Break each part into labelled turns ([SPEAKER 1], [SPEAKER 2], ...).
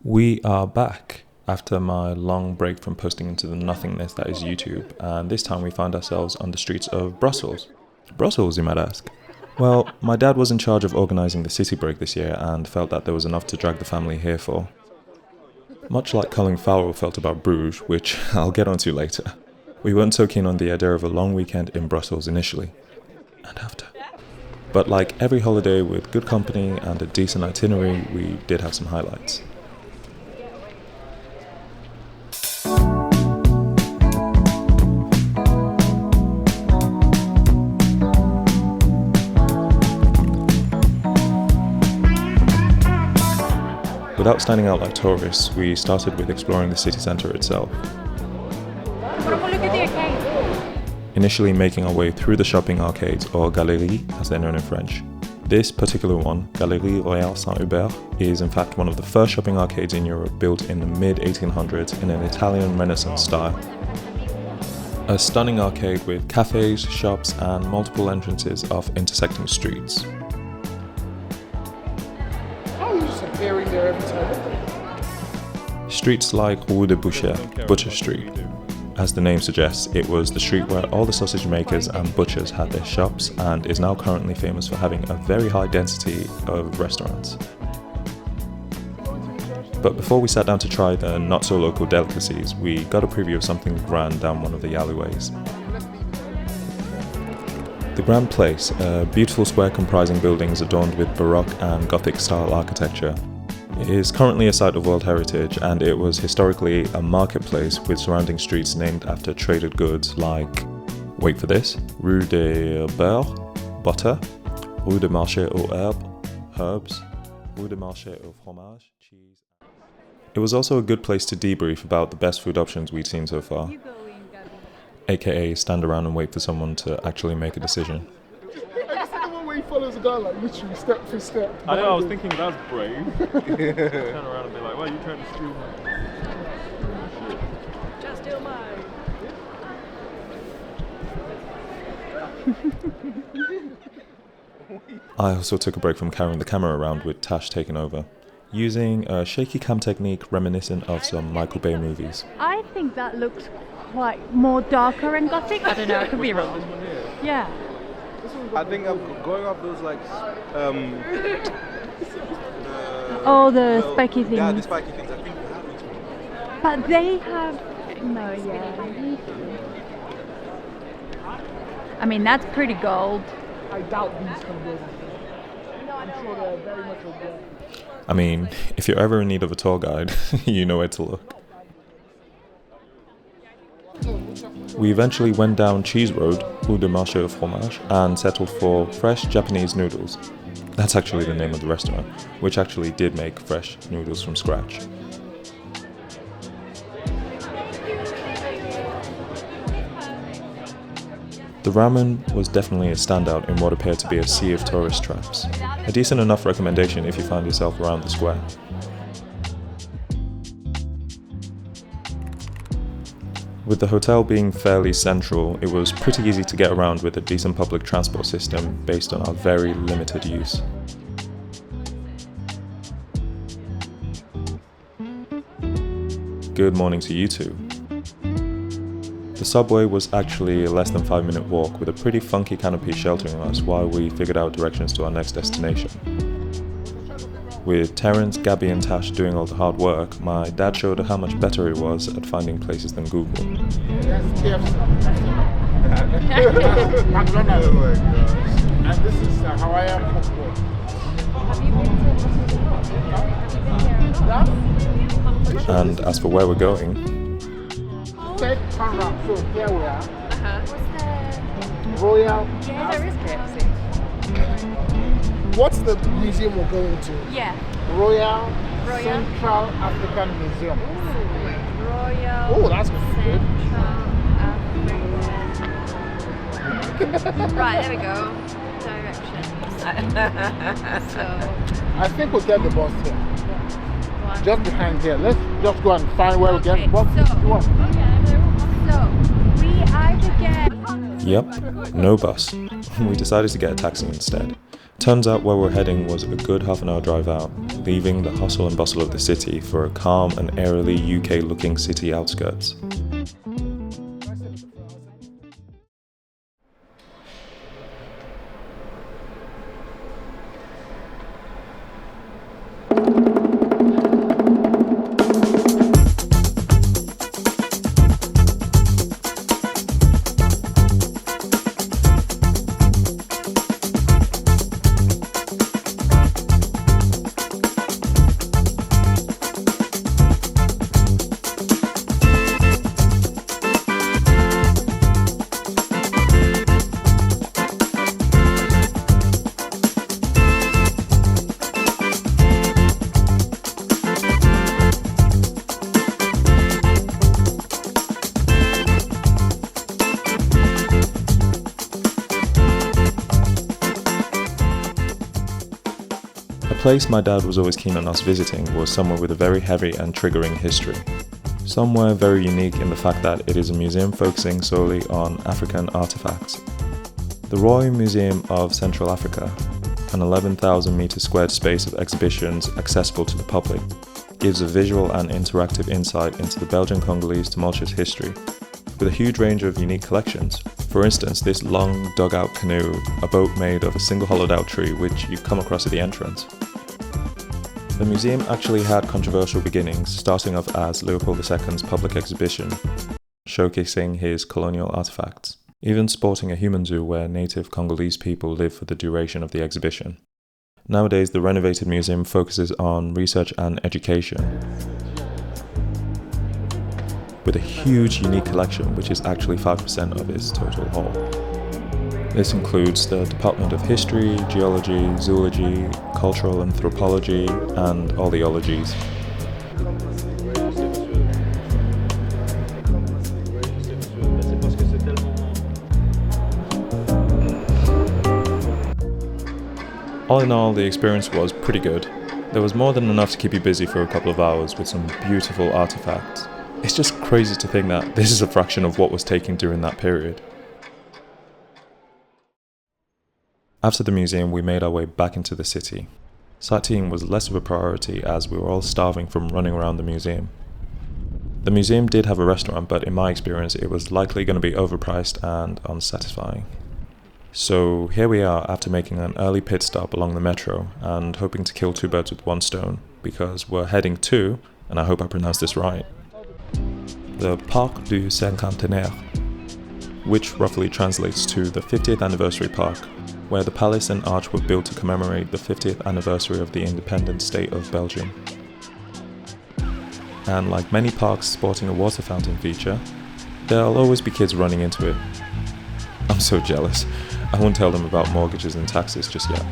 [SPEAKER 1] We are back after my long break from posting into the nothingness that is YouTube, and this time we found ourselves on the streets of Brussels. Brussels, you might ask? Well, my dad was in charge of organising the city break this year and felt that there was enough to drag the family here for. Much like Colin Farrell felt about Bruges, which I'll get onto later, we weren't so keen on the idea of a long weekend in Brussels initially, and after. But like every holiday with good company and a decent itinerary, we did have some highlights. Without standing out like tourists, we started with exploring the city centre itself. Initially making our way through the shopping arcades, or galeries as they're known in French. This particular one, Galerie Royale Saint-Hubert, is in fact one of the first shopping arcades in Europe built in the mid-1800s in an Italian Renaissance style. A stunning arcade with cafes, shops and multiple entrances off intersecting streets.
[SPEAKER 2] There every time.
[SPEAKER 1] Streets like Rue de Boucher, Butcher Street. As the name suggests, it was the street where all the sausage makers and butchers had their shops and is now currently famous for having a very high density of restaurants. But before we sat down to try the not-so-local delicacies, we got a preview of something grand down one of the alleyways. The Grand Place, a beautiful square comprising buildings adorned with Baroque and Gothic style architecture, is currently a site of World Heritage, and it was historically a marketplace with surrounding streets named after traded goods like, wait for this, Rue de Beurre, butter, Rue de Marché aux herbes, Rue de Marché au fromage, cheese. It was also a good place to debrief about the best food options we'd seen so far, aka stand around and wait for someone to actually make a decision.
[SPEAKER 2] He follows a guy like literally step for step.
[SPEAKER 3] I know, I was thinking that's brave. Turn around and be like, well, you trying to steal mine?
[SPEAKER 4] Just steal mine.
[SPEAKER 1] I also took a break from carrying the camera around with Tash taking over, using a shaky cam technique reminiscent of some Michael Bay movies.
[SPEAKER 4] I think that looks quite more darker and gothic. I don't know, I could be wrong. Yeah.
[SPEAKER 3] I think I'm going off those like
[SPEAKER 4] Oh, the spiky things.
[SPEAKER 3] Yeah, the spiky things. I think they have these.
[SPEAKER 4] But they have no, yeah. I mean, that's pretty gold.
[SPEAKER 2] I doubt these can go. I'm sure they're very much of that.
[SPEAKER 1] I mean, if you're ever in need of a tour guide, you know where to look. We eventually went down Cheese Road, Rue de Marché au fromage, and settled for fresh Japanese noodles. That's actually the name of the restaurant, which actually did make fresh noodles from scratch. The ramen was definitely a standout in what appeared to be a sea of tourist traps. A decent enough recommendation if you find yourself around the square. With the hotel being fairly central, it was pretty easy to get around with a decent public transport system based on our very limited use. Good morning to you two. The subway was actually a less than 5-minute walk with a pretty funky canopy sheltering us while we figured out directions to our next destination. With Terence, Gabby and Tash doing all the hard work, my dad showed how much better he was at finding places than Google.
[SPEAKER 2] McDonald's. And this is Hawaiian popcorn.
[SPEAKER 1] And as for where we're going,
[SPEAKER 2] Take turn round. So here we are. Royal.
[SPEAKER 4] Yeah, there is KFC.
[SPEAKER 2] What's the museum we're going to?
[SPEAKER 4] Yeah.
[SPEAKER 2] Royal Central African Museum.
[SPEAKER 4] Royal.
[SPEAKER 2] Oh, that's going to be good.
[SPEAKER 4] Right, there we go. Directions. So.
[SPEAKER 2] I think we'll get the bus here. Just behind here. Let's just go and find where we get the bus.
[SPEAKER 4] So, we either get...
[SPEAKER 1] yep, no bus. We decided to get a taxi instead. Turns out where we're heading was a good half an hour drive out, leaving the hustle and bustle of the city for a calm and airily UK-looking city outskirts. The place my dad was always keen on us visiting was somewhere with a very heavy and triggering history. Somewhere very unique in the fact that it is a museum focusing solely on African artifacts. The Royal Museum of Central Africa, an 11,000 metre squared space of exhibitions accessible to the public, gives a visual and interactive insight into the Belgian-Congolese tumultuous history, with a huge range of unique collections. For instance, this long dugout canoe, a boat made of a single hollowed out tree which you come across at the entrance. The museum actually had controversial beginnings, starting off as Leopold II's public exhibition, showcasing his colonial artifacts, even sporting a human zoo where native Congolese people live for the duration of the exhibition. Nowadays, the renovated museum focuses on research and education, with a huge unique collection which is actually 5% of its total haul. This includes the Department of History, Geology, Zoology, Cultural Anthropology, and all the ologies. All in all, the experience was pretty good. There was more than enough to keep you busy for a couple of hours with some beautiful artifacts. It's just crazy to think that this is a fraction of what was taken during that period. After the museum, we made our way back into the city. Sightseeing was less of a priority as we were all starving from running around the museum. The museum did have a restaurant, but in my experience it was likely going to be overpriced and unsatisfying. So here we are after making an early pit stop along the metro and hoping to kill two birds with one stone, because we're heading to, and I hope I pronounced this right, the Parc du Cinquantenaire, which roughly translates to the 50th Anniversary Park, where the palace and arch were built to commemorate the 50th anniversary of the independent state of Belgium. And like many parks sporting a water fountain feature, there'll always be kids running into it. I'm so jealous. I won't tell them about mortgages and taxes just yet.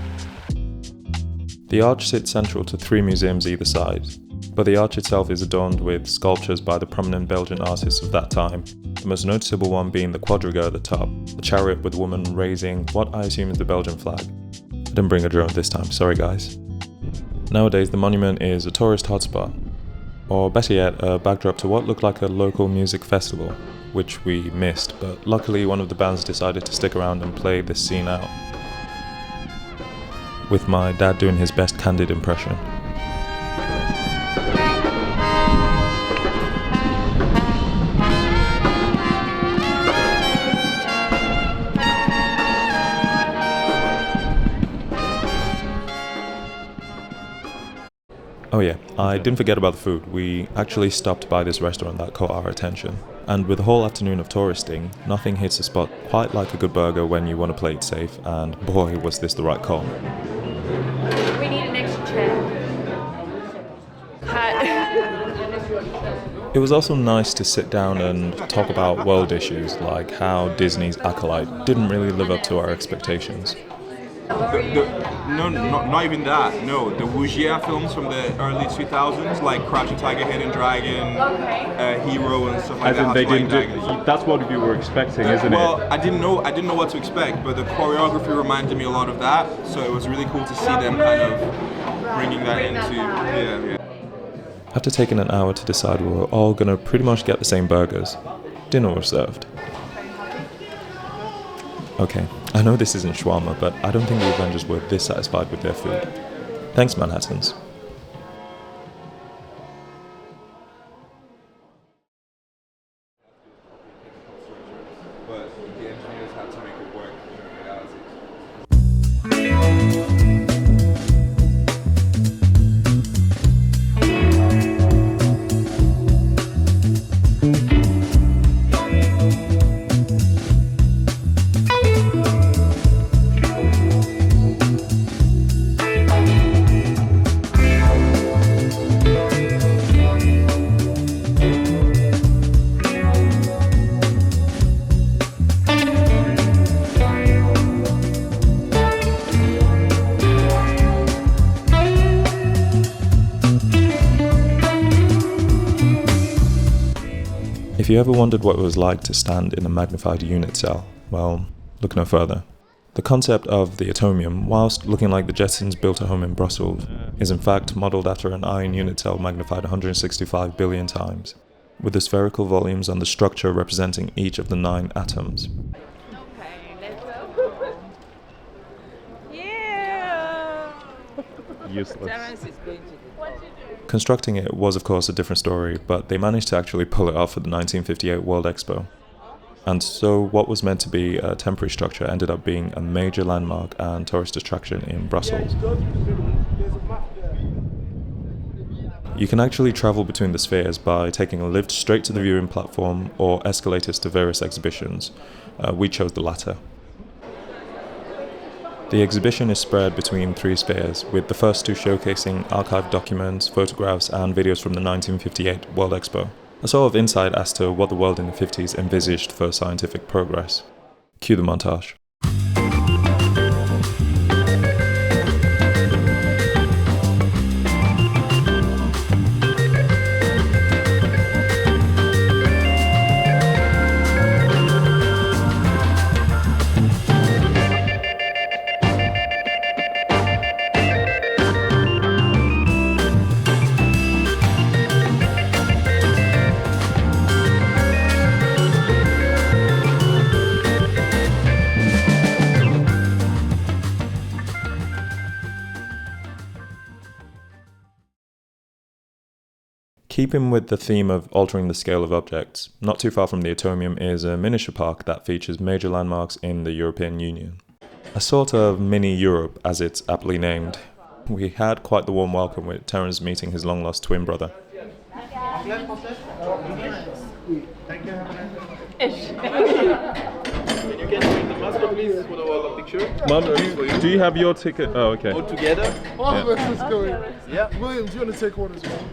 [SPEAKER 1] The arch sits central to 3 museums either side, but the arch itself is adorned with sculptures by the prominent Belgian artists of that time, the most noticeable one being the quadriga at the top, a chariot with a woman raising what I assume is the Belgian flag. I didn't bring a drone this time, sorry guys. Nowadays the monument is a tourist hotspot, or better yet, a backdrop to what looked like a local music festival, which we missed, but luckily one of the bands decided to stick around and play this scene out, with my dad doing his best candid impression. Oh yeah, I didn't forget about the food. We actually stopped by this restaurant that caught our attention. And with a whole afternoon of touristing, nothing hits the spot quite like a good burger when you want to play it safe, and boy was this the right call.
[SPEAKER 4] We need an extra chair.
[SPEAKER 1] It was also nice to sit down and talk about world issues, like how Disney's Acolyte didn't really live up to our expectations.
[SPEAKER 3] No, not even that. No, the Wuxia films from the early 2000s, like Crouching Tiger, Hidden Dragon, Hero, and stuff like that.
[SPEAKER 5] They didn't that's what you were expecting, isn't it?
[SPEAKER 3] Well, I didn't know what to expect, but the choreography reminded me a lot of that. So it was really cool to see them kind of bringing that into. Yeah.
[SPEAKER 1] After taking an hour to decide, we were all gonna pretty much get the same burgers. Dinner was served. Okay, I know this isn't shawarma, but I don't think the Avengers were this satisfied with their food. Thanks, Manhattans.
[SPEAKER 3] But the engineers had to make it work in reality.
[SPEAKER 1] If you ever wondered what it was like to stand in a magnified unit cell, well, look no further. The concept of the Atomium, whilst looking like the Jetsons built a home in Brussels, is in fact modelled after an iron unit cell magnified 165 billion times, with the spherical volumes on the structure representing each of the 9 atoms.
[SPEAKER 4] Okay, let's go. Yeah.
[SPEAKER 5] Useless.
[SPEAKER 1] Constructing it was of course a different story, but they managed to actually pull it off at the 1958 World Expo. And so what was meant to be a temporary structure ended up being a major landmark and tourist attraction in Brussels. You can actually travel between the spheres by taking a lift straight to the viewing platform or escalators to various exhibitions. We chose the latter. The exhibition is spread between 3 spheres, with the first 2 showcasing archived documents, photographs and videos from the 1958 World Expo. A sort of insight as to what the world in the 50s envisaged for scientific progress. Cue the montage. Keeping with the theme of altering the scale of objects, not too far from the Atomium is a miniature park that features major landmarks in the European Union. A sort of mini-Europe, as it's aptly named. We had quite the warm welcome with Terence meeting his long-lost twin brother.
[SPEAKER 6] Can you get the master please for the picture?
[SPEAKER 5] Mom, do you have your ticket? Oh, okay.
[SPEAKER 6] All together?
[SPEAKER 2] Oh, let's go.
[SPEAKER 6] Yeah.
[SPEAKER 2] William, do you want to take one as well?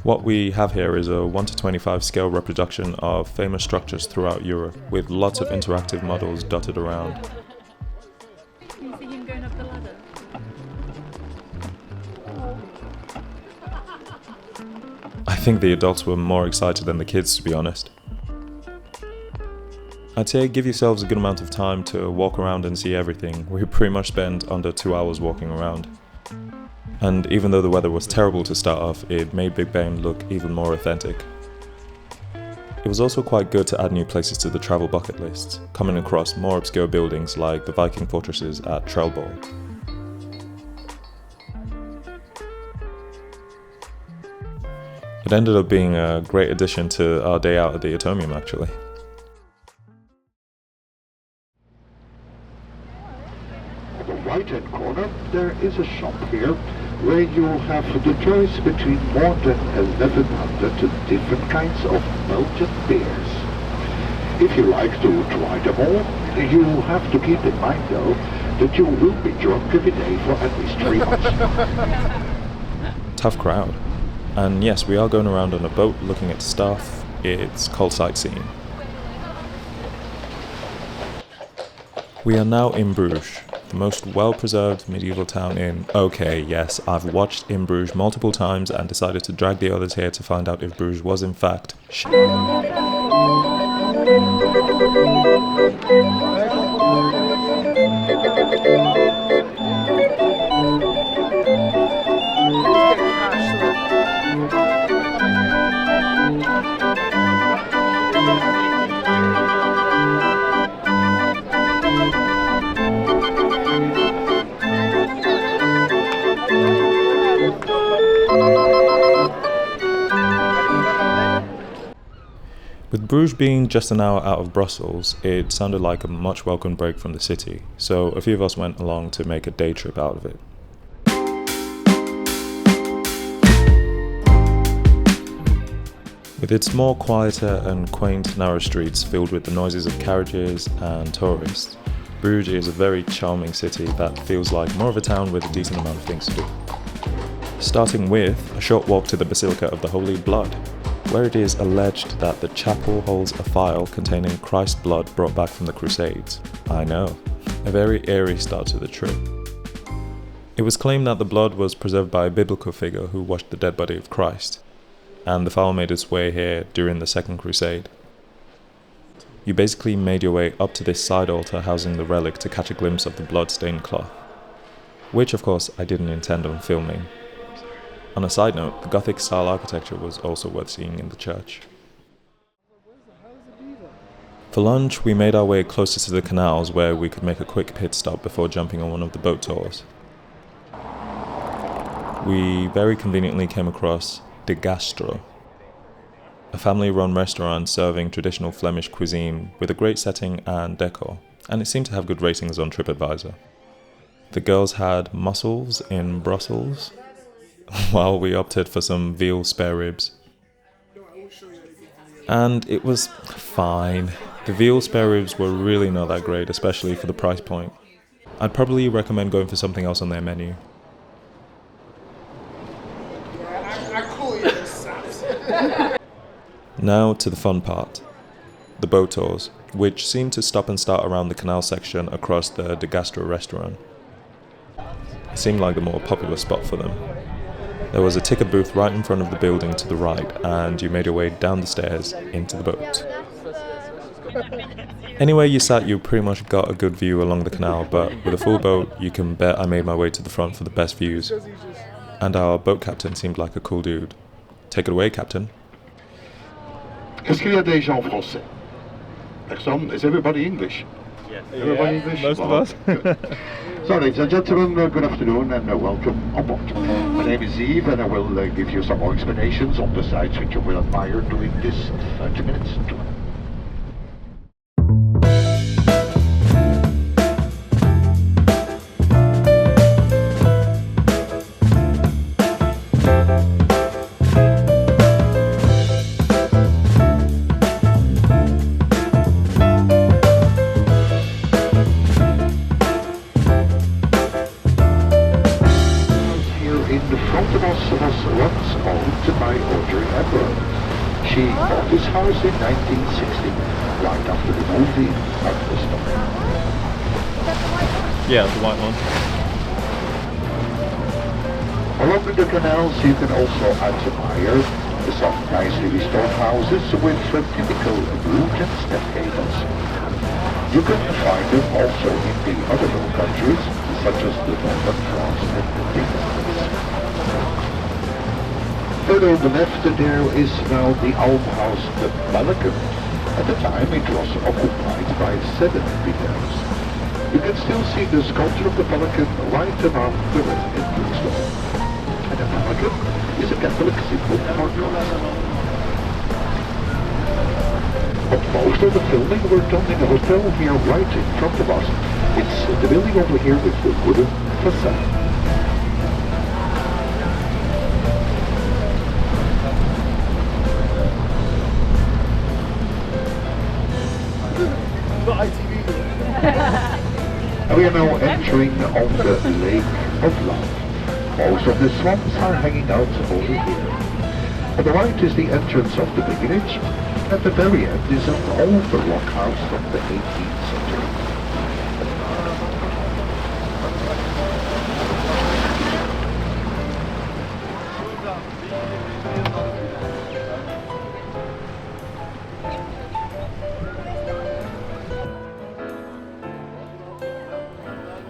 [SPEAKER 1] What we have here is a 1:25 scale reproduction of famous structures throughout Europe, with lots of interactive models dotted around.
[SPEAKER 4] Can you see him going up the ladder?
[SPEAKER 1] I think the adults were more excited than the kids, to be honest. I'd say give yourselves a good amount of time to walk around and see everything. We pretty much spent under 2 hours walking around. And even though the weather was terrible to start off, it made Big Ben look even more authentic. It was also quite good to add new places to the travel bucket list, coming across more obscure buildings like the Viking fortresses at Trelleborg. It ended up being a great addition to our day out at the Atomium, actually.
[SPEAKER 7] At the right-hand corner, there is a shop here where you'll have the choice between more than 1100 different kinds of malted beers. If you like to try them all, you have to keep in mind though that you will be drunk every day for at least 3 months.
[SPEAKER 1] Tough crowd. And yes, we are going around on a boat looking at stuff. It's called sightseeing. We are now in Bruges, the most well-preserved medieval town in... Okay, yes, I've watched In Bruges multiple times and decided to drag the others here to find out if Bruges was in fact With Bruges being just an hour out of Brussels, it sounded like a much welcome break from the city, so a few of us went along to make a day trip out of it. With its more quieter and quaint narrow streets filled with the noises of carriages and tourists, Bruges is a very charming city that feels like more of a town with a decent amount of things to do. Starting with a short walk to the Basilica of the Holy Blood, where it is alleged that the chapel holds a phial containing Christ's blood brought back from the Crusades. I know, a very eerie start to the trip. It was claimed that the blood was preserved by a biblical figure who washed the dead body of Christ, and the phial made its way here during the Second Crusade. You basically made your way up to this side altar housing the relic to catch a glimpse of the blood-stained cloth, which of course I didn't intend on filming. On a side note, the gothic style architecture was also worth seeing in the church. For lunch, we made our way closer to the canals where we could make a quick pit stop before jumping on one of the boat tours. We very conveniently came across De Gastro, a family-run restaurant serving traditional Flemish cuisine with a great setting and decor, and it seemed to have good ratings on TripAdvisor. The girls had mussels in Brussels, while we opted for some veal spare ribs. And it was fine. The veal spare ribs were really not that great, especially for the price point. I'd probably recommend going for something else on their menu. Now to the fun part, the boat tours, which seemed to stop and start around the canal section across the De Gastro restaurant. It seemed like the more popular spot for them. There was a ticket booth right in front of the building to the right, and you made your way down the stairs into the boat. Anywhere you sat, you pretty much got a good view along the canal, but with a full boat, you can bet I made my way to the front for the best views. And our boat captain seemed like a cool dude. Take it away, Captain.
[SPEAKER 7] Est-ce qu'il y a des gens français? Person, is everybody English?
[SPEAKER 6] Yes.
[SPEAKER 7] Everybody English?
[SPEAKER 5] Most of
[SPEAKER 7] Well,
[SPEAKER 5] us.
[SPEAKER 7] good. So, ladies and gentlemen, good afternoon and welcome on board. My name is Yves and I will give you some more explanations on the sites which you will admire during this 30 minutes tour. She bought this house in 1960, right after the movie Atomium.
[SPEAKER 5] Yeah, the white one.
[SPEAKER 7] Along the canals you can also admire some nicely restored houses with typical roof and step gables. You can find them also in the other Low countries, such as the north of France and the Netherlands. Further on the left there is now the almhouse, the Babarinsa. At the time it was occupied by 7 widows. You can still see the sculpture of the Babarinsa right above the west entrance door. And the Babarinsa is a Catholic symbol for God. But most of the filming were done in a hotel here right in front of us. It's the building over here with the wooden facade. We are now entering on the Lake of Love. Most of the swans are hanging out over here. On the right is the entrance of the village. At the very end is an old rock house from the 18th century.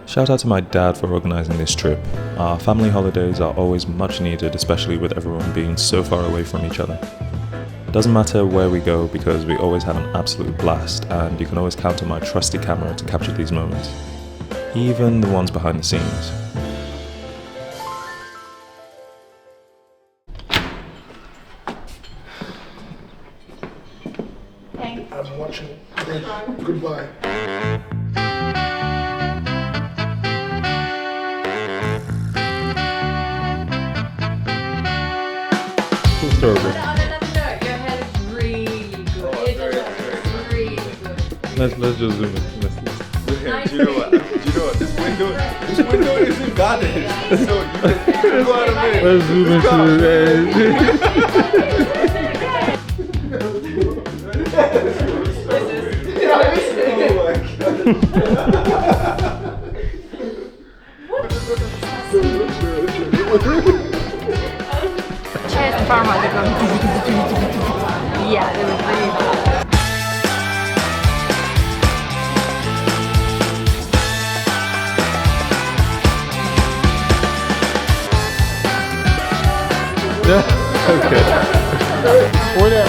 [SPEAKER 1] Shout out to my dad for organising this trip. Our family holidays are always much needed, especially with everyone being so far away from each other. It doesn't matter where we go because we always have an absolute blast, and you can always count on my trusty camera to capture these moments, even the ones behind the scenes.
[SPEAKER 8] I'm watching this. Goodbye.
[SPEAKER 5] Cool story.
[SPEAKER 4] Your head is really good. It's really good.
[SPEAKER 5] Let's just zoom in.
[SPEAKER 3] Do you know what? This window isn't gothic. So you can go out a minute.
[SPEAKER 5] Let's zoom into
[SPEAKER 4] Chairs and farmers are going. Yeah, it was really bad.
[SPEAKER 5] Okay.
[SPEAKER 2] Wait there.